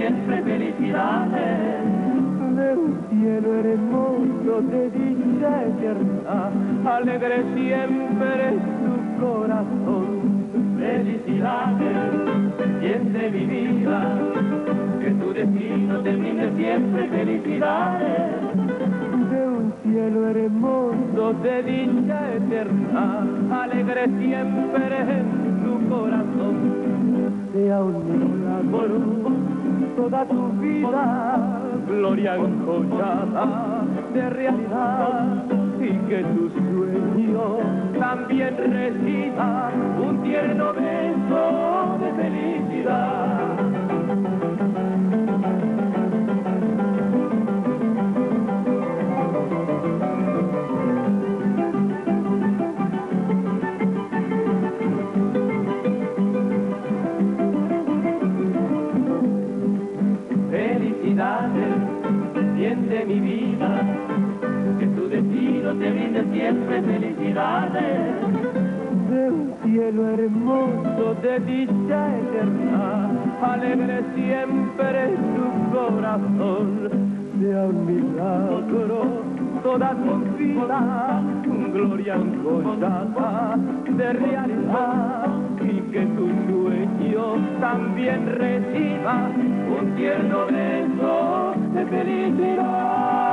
siempre felicidades. De un cielo hermoso de dicha eterna, alegre siempre tu corazón. Felicidades, siente mi vida, que tu destino te brinde siempre felicidades. De un cielo hermoso de dicha eterna, alegre siempre tu corazón. Sea un milagro toda tu vida, gloria encollada de realidad, y que tu sueño también reciba un tierno beso de felicidad. Felicidades, siente mi vida, que tu destino te brinde siempre felicidades. De un cielo hermoso de dicha eterna, alegre siempre tu corazón. Sea un milagro toda tu vida, gloria encollada de realidad, y que tu sueño también reciba un tierno beso de felicidad.